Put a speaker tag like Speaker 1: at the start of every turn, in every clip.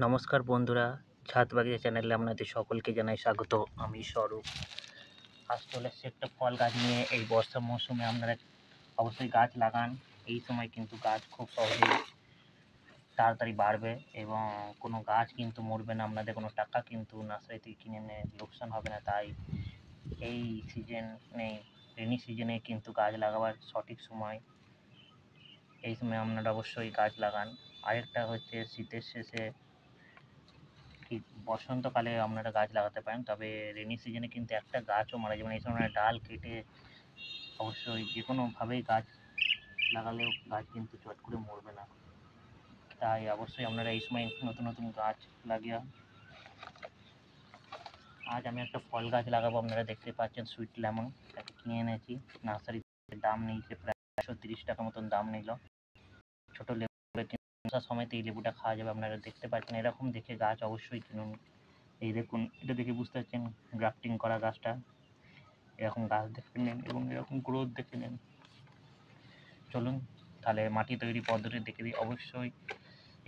Speaker 1: নমস্কার বন্ধুরা, ছাদ বাগিচা চ্যানেলে আপনাদের সকলকে জানাই স্বাগত। আমি স্বরূপ। আজ চলে এসেছি একটা ফল গাছ নিয়ে। এই বর্ষা মৌসুমে আপনারা অবশ্যই গাছ লাগান। এই সময় কিন্তু গাছ খুব সহজেই তাড়াতাড়ি বাড়বে এবং কোনো গাছ কিন্তু মরবে না। আপনাদের কোনো টাকা কিন্তু নার্সারি থেকে কিনে এনে লোকসান হবে না। তাই এই রেনি সিজনে কিন্তু গাছ লাগাবার সঠিক সময়। এই সময় আপনারা অবশ্যই গাছ লাগান। আরেকটা হচ্ছে শীতের শেষে কি বসন্তকালে আপনারা গাছ লাগাতে পারেন, তবে রেনি সিজনে কিন্তু একটা গাছও মারা যাবে না। এই সময় ডাল কেটে অবশ্যই যে কোনোভাবেই গাছ লাগালেও গাছ কিন্তু চট করে মরবে না। তাই অবশ্যই আপনারা এই সময় নতুন নতুন গাছ লাগিয়ে। আজ আমি একটা ফল গাছ লাগাবো। আপনারা দেখতে পাচ্ছেন সুইট লেমন, তাকে কিনে এনেছি নার্সারিতে। দাম নিয়েছে প্রায় 130 টাকা মতন দাম নিল। ছোটো লেবু সমেত এই লেবুটা খাওয়া যাবে। আপনারা দেখতে পাচ্ছেন, এরকম দেখে গাছ অবশ্যই কিনুন। এই দেখুন, এটা দেখে বুঝতে পারছেন গ্রাফটিং করা গাছটা। এরকম গাছ দেখে নেন এবং এরকম গ্রোথ দেখে নেন। চলুন তাহলে মাটি তৈরি পদ্ধতি দেখে দিই। অবশ্যই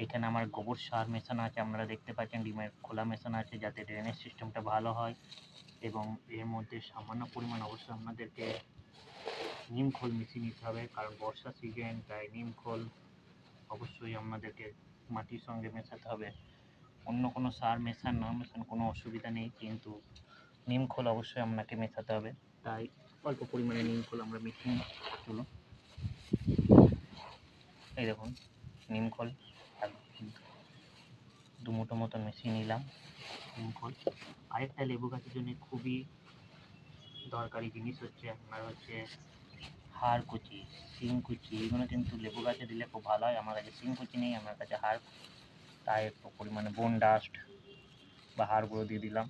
Speaker 1: এখানে আমার গোবর সার মেশানো আছে, আপনারা দেখতে পাচ্ছেন ডিমের খোলা মেশানো আছে, যাতে ড্রেনেজ সিস্টেমটা ভালো হয়। এবং এর মধ্যে সামান্য পরিমাণ অবশ্যই আপনাদেরকে নিম খোল মিশিয়ে নিতে হবে, কারণ বর্ষা সিজন, তাই নিম খোল অবশ্যই আপনাদেরকে মাটির সঙ্গে মেশাতে হবে। অন্য কোনো সার মেশান না মেশান কোনো অসুবিধা নেই, কিন্তু নিম খোল অবশ্যই আপনাকে মেশাতে হবে। তাই অল্প পরিমাণে নিম খোল আমরা মিশিয়ে চলো। এই দেখুন নিম খোল দু মুঠো মতন মিশিয়ে নিলাম নিম খোল। আরেকটা লেবু গাছের জন্য খুবই দরকারি জিনিস হচ্ছে আপনার হাড়কুচি, শিংকুচি। এগুলো কিন্তু লেবু গাছে দিলে খুব ভালো হয়। আমার কাছে শিংকুচি নেই, আমার কাছে হাড়, তাই একটু পরিমাণে বোন ডাস্ট বা হাড় গুঁড়ো দিয়ে দিলাম।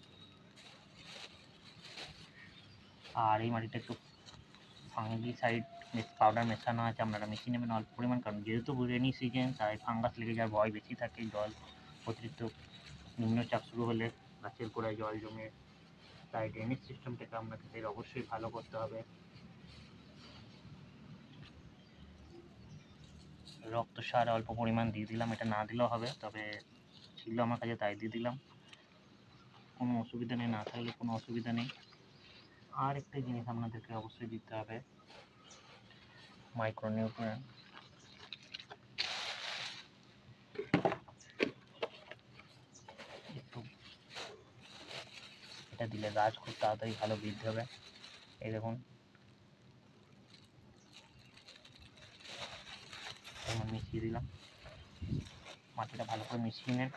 Speaker 1: আর এই মাটিটা একটু ফাঙ্গিসাইড পাউডার মেশানো আছে, আপনারা মিশিয়ে নেবেন অল্প পরিমাণ, কারণ যেহেতু রেনি সিজন তাই ফাঙ্গাস লেগে যাওয়ার ভয় বেশি থাকে। জল অতিরিক্ত নিম্নচাপ শুরু হলে গাছের গোড়ায় জল জমে, তাই ড্রেনেজ সিস্টেমটাকে আপনাকে অবশ্যই ভালো করতে হবে। রক্ত সার অল্প পরিমাণ দিয়ে দিলাম, এটা না দিলেও হবে, তবে ছিল আমার কাছে তাই দিয়ে দিলাম। কোনো অসুবিধা নেই, না থাকলে কোনো অসুবিধা নেই। আর একটা জিনিস আপনাদেরকে অবশ্যই দিতে হবে, মাইক্রোনিউট্রিয়েন্ট। এটা দিলে গাছ খুব তাড়াতাড়ি ভালো বৃদ্ধি হবে। এই দেখুন মিশিয়ে দিলাম, মাটিটা ভালো করে মিশিয়ে নেন।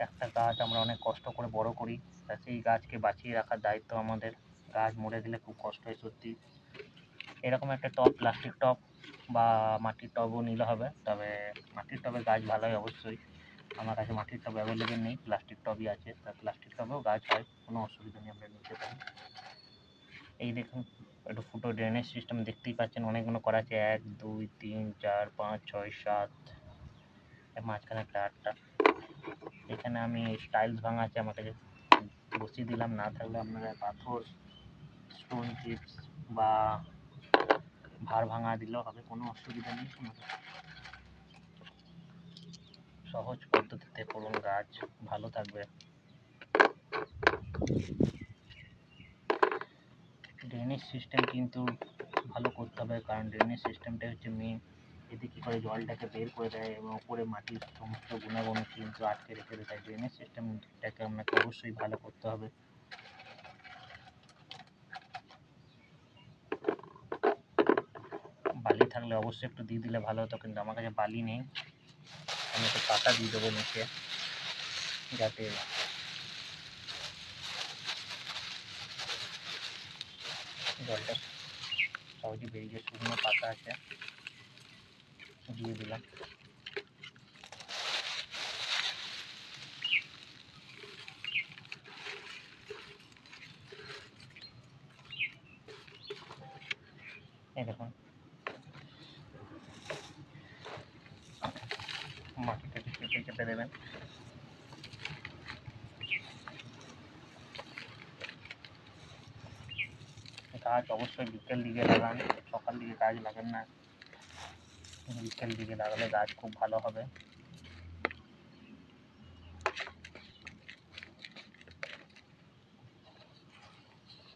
Speaker 1: একটা গাছ আমরা অনেক কষ্ট করে বড় করি, তা সেই গাছকে বাঁচিয়ে রাখার দায়িত্ব আমাদের। গাছ মরে দিলে খুব কষ্ট হয় সত্যি। এরকম একটা টব, প্লাস্টিক টব বা মাটির টবও নিলে হবে, তবে মাটির টবে গাছ ভালো হয় অবশ্যই। আমার কাছে মাটির টব অ্যাভেলেবেল নেই, প্লাস্টিক টবই আছে, তা প্লাস্টিক টবেও গাছ হয়, কোনো অসুবিধা নেই, আমরা নিতে পারি। এই দেখুন একটু ফুটো ড্রেনেজ সিস্টেম দেখতেই পাচ্ছেন, অনেকগুলো করা আছে, 1 2 3 4 5 6 7, মাঝখানে একটা 8টা। এখানে আমি টাইলস ভাঙা আছে, আমার কাছে বসিয়ে দিলাম। না থাকলে আপনারা পাথর, স্টোন চিপস বা ভার ভাঙা দিলেও হবে, কোনো অসুবিধা নেই। সহজ পদ্ধতিতে করুন, গাছ ভালো থাকবে। ড্রেনেজ সিস্টেম কিন্তু ভালো করতে হবে, কারণ ড্রেনেজ সিস্টেমটা হচ্ছে মেন। এতে কী করে জলটাকে বের করে দেয় এবং উপরে মাটির সমস্ত গুণাগুণ কিন্তু আটকে রেখে দেয়। তাই ড্রেনেজ সিস্টেমটাকে আপনাকে অবশ্যই ভালো করতে হবে। বালি থাকলে অবশ্যই একটু দিয়ে দিলে ভালো হতো, কিন্তু আমার কাছে বালি নেই। আমি একটু পাতা দিয়ে দেবো নিচে, যাতে জলটা সহজে বেরিয়ে। শুকনো পাতা আছে, দিয়ে দিলাম। এই দেখুন মাটিটাকে চেপে চেপে দেবেন। গাছ অবশ্যই বিকেল দিকে লাগান, সকাল দিকে গাছ লাগান না, বিকেল দিকে লাগালে গাছ খুব ভালো হবে।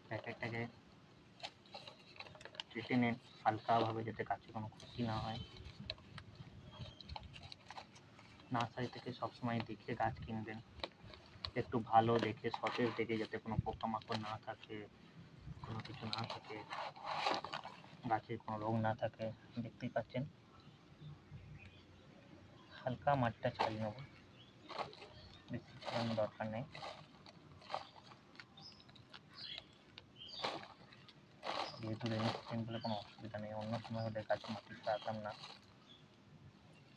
Speaker 1: প্যাকেটটাকে কেটে নেন হালকাভাবে, যাতে গাছে কোনো ক্ষতি না হয়। নার্সারি থেকে সবসময় দেখে গাছ কিনবেন, একটু ভালো দেখে সতেজ দেখে, যাতে কোনো পোকামাকড় না থাকে, কোনো কিছু না থাকে, গাছের কোনো রোগ না থাকে। দেখতেই পাচ্ছেন হালকা মাটিটা ছাড়িয়ে নেব, বেশি ছাড়ানোর দরকার নেই। যেহেতু রেনি সিজন বলে কোনো অসুবিধা নেই, অন্য সময় হলে গাছে মাটি ছাড়াতাম না,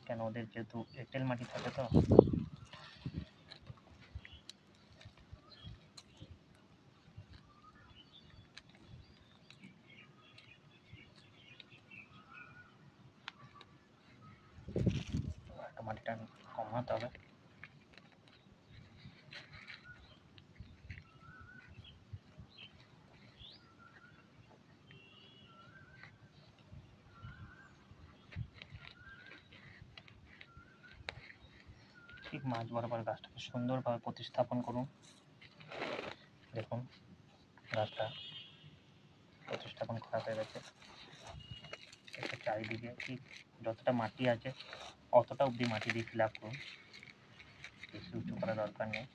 Speaker 1: কেন ওদের যেহেতু এঁটেল মাটি থাকে তো। মাটিটা কমাতে হবে। ঠিক মাঝ বরাবর গাছটাকে সুন্দরভাবে প্রতিস্থাপন করুন। দেখুন গাছটা প্রতিস্থাপন করা হয়ে গেছে। এটা চারিদিকে ঠিক যতটা মাটি আছে অতটা অবধি মাটি দিয়ে ফিল আপ করুন, বেশি উঁচু করা দরকার নেই।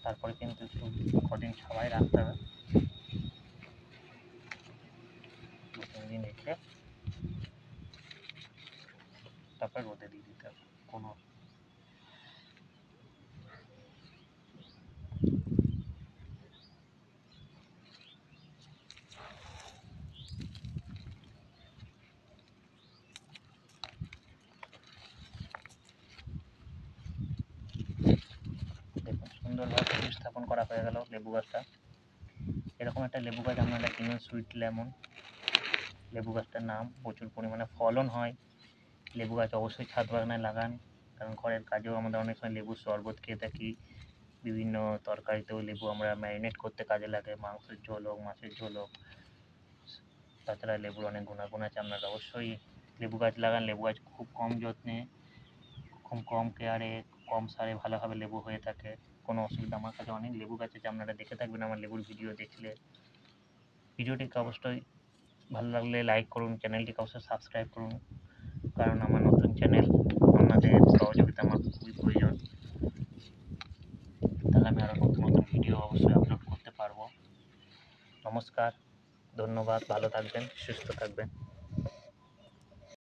Speaker 1: তারপরে কিন্তু কদিন ছাওয়াই রাখতে হবে, 2-3 দিন রেখে তারপর রোদে দিয়ে দিতে হবে। কোনো দেখুন সুন্দরভাবে প্রতিস্থাপন করা হয়ে গেল লেবু গাছটা। এরকম একটা লেবু গাছ আপনারা কিনুন, সুইট লেমন লেবু গাছটার নাম। প্রচুর পরিমাণে ফলন হয়। লেবু গাছ অবশ্যই ছাদ বাগানে লাগান, কারণ ঘরের কাজেও আমাদের অনেক সময় লেবুর শরবত খেয়ে থাকি, বিভিন্ন তরকারিতেও লেবু আমরা ম্যারিনেট করতে কাজে লাগে, মাংসের ঝোল হোক, মাছের ঝোল হোক। তাছাড়া লেবুর অনেক গুণাগুণ আছে, আপনারা অবশ্যই লেবু গাছ লাগান। লেবু গাছ খুব কম যত্নে, খুব কম কেয়ারে, কম সারে ভালোভাবে লেবু হয়ে থাকে, কোনো অসুবিধা। আমার কাছে অনেক লেবু গাছ আছে, আপনারা দেখে থাকবেন আমার লেবুর ভিডিও দেখলে। ভিডিওটিকে অবশ্যই ভালো লাগলে লাইক করুন, চ্যানেলটিকে অবশ্যই সাবস্ক্রাইব করুন, কারণ আমার নতুন চ্যানেল, আপনাদের সহযোগিতা আমার খুবই প্রয়োজন, তাহলে আমি আরও নতুন নতুন ভিডিও অবশ্যই আপলোড করতে পারবো। নমস্কার, ধন্যবাদ, ভালো থাকবেন, সুস্থ থাকবেন।